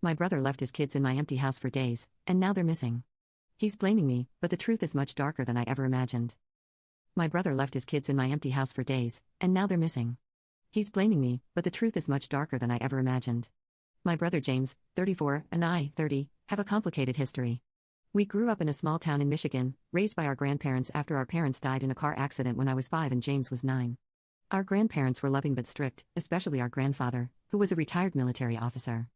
My brother left his kids in my empty house for days, and now they're missing. He's blaming me, but the truth is much darker than I ever imagined. My brother left his kids in my empty house for days, and now they're missing. He's blaming me, but the truth is much darker than I ever imagined. My brother James, 34, and I, 30, have a complicated history. We grew up in a small town in Michigan, raised by our grandparents after our parents died in a car accident when I was 5 and James was 9. Our grandparents were loving but strict, especially our grandfather, who was a retired military officer.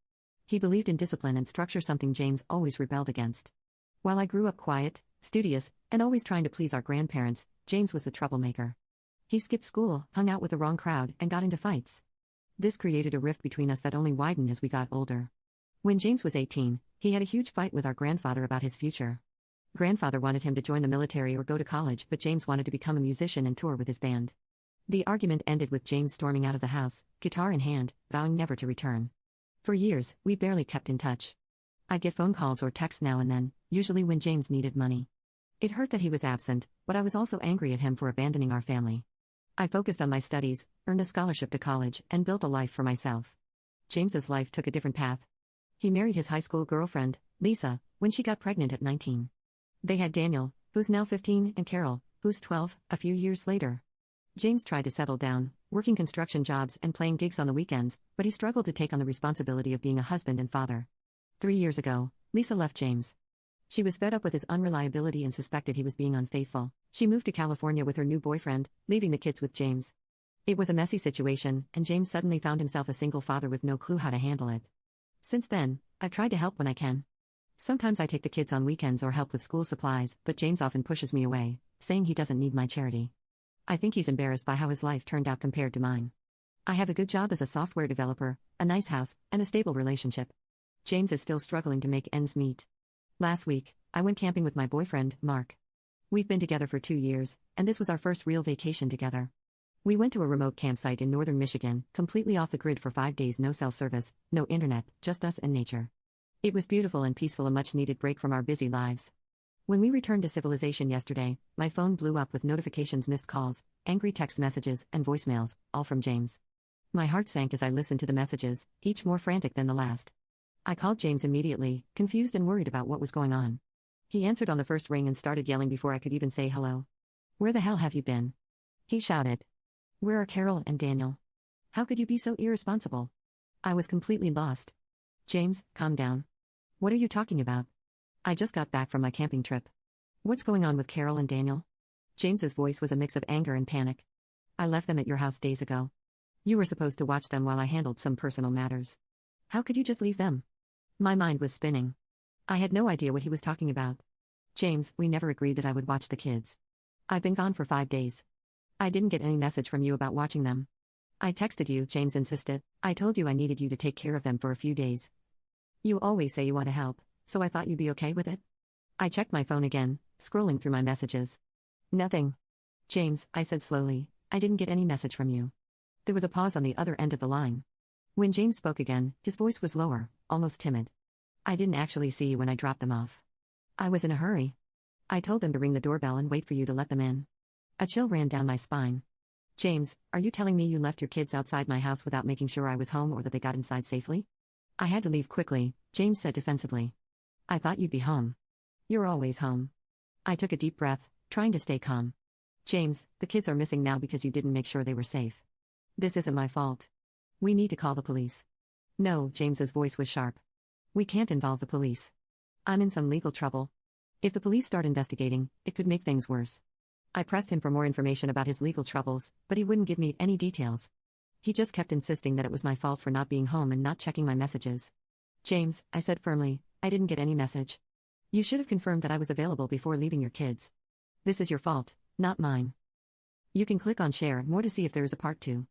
He believed in discipline and structure, something James always rebelled against. While I grew up quiet, studious, and always trying to please our grandparents, James was the troublemaker. He skipped school, hung out with the wrong crowd, and got into fights. This created a rift between us that only widened as we got older. When James was 18, he had a huge fight with our grandfather about his future. Grandfather wanted him to join the military or go to college, but James wanted to become a musician and tour with his band. The argument ended with James storming out of the house, guitar in hand, vowing never to return. For years, we barely kept in touch. I'd get phone calls or texts now and then, usually when James needed money. It hurt that he was absent, but I was also angry at him for abandoning our family. I focused on my studies, earned a scholarship to college, and built a life for myself. James's life took a different path. He married his high school girlfriend, Lisa, when she got pregnant at 19. They had Daniel, who's now 15, and Carol, who's 12, a few years later. James tried to settle down, working construction jobs and playing gigs on the weekends, but he struggled to take on the responsibility of being a husband and father. 3 years ago, Lisa left James. She was fed up with his unreliability and suspected he was being unfaithful. She moved to California with her new boyfriend, leaving the kids with James. It was a messy situation, and James suddenly found himself a single father with no clue how to handle it. Since then, I've tried to help when I can. Sometimes I take the kids on weekends or help with school supplies, but James often pushes me away, saying he doesn't need my charity. I think he's embarrassed by how his life turned out compared to mine. I have a good job as a software developer, a nice house, and a stable relationship. James is still struggling to make ends meet. Last week, I went camping with my boyfriend, Mark. We've been together for 2 years, and this was our first real vacation together. We went to a remote campsite in northern Michigan, completely off the grid for 5 days, no cell service, no internet, just us and nature. It was beautiful and peaceful, a much-needed break from our busy lives. When we returned to civilization yesterday, my phone blew up with notifications, missed calls, angry text messages, and voicemails, all from James. My heart sank as I listened to the messages, each more frantic than the last. I called James immediately, confused and worried about what was going on. He answered on the first ring and started yelling before I could even say hello. "Where the hell have you been?" he shouted. "Where are Carol and Daniel? How could you be so irresponsible?" I was completely lost. "James, calm down. What are you talking about? I just got back from my camping trip. What's going on with Carol and Daniel?" James's voice was a mix of anger and panic. "I left them at your house days ago. You were supposed to watch them while I handled some personal matters. How could you just leave them?" My mind was spinning. I had no idea what he was talking about. "James, we never agreed that I would watch the kids. I've been gone for 5 days. I didn't get any message from you about watching them." "I texted you," James insisted. "I told you I needed you to take care of them for a few days. You always say you want to help, so I thought you'd be okay with it." I checked my phone again, scrolling through my messages. Nothing. "James," I said slowly, "I didn't get any message from you." There was a pause on the other end of the line. When James spoke again, his voice was lower, almost timid. "I didn't actually see you when I dropped them off. I was in a hurry. I told them to ring the doorbell and wait for you to let them in." A chill ran down my spine. "James, are you telling me you left your kids outside my house without making sure I was home or that they got inside safely?" "I had to leave quickly," James said defensively. "I thought you'd be home. You're always home." I took a deep breath, trying to stay calm. "James, the kids are missing now because you didn't make sure they were safe. This isn't my fault. We need to call the police." "No," James's voice was sharp. "We can't involve the police. I'm in some legal trouble. If the police start investigating, it could make things worse." I pressed him for more information about his legal troubles, but he wouldn't give me any details. He just kept insisting that it was my fault for not being home and not checking my messages. "James," I said firmly, "I didn't get any message. You should have confirmed that I was available before leaving your kids. This is your fault, not mine." You can click on share more to see if there is a part 2.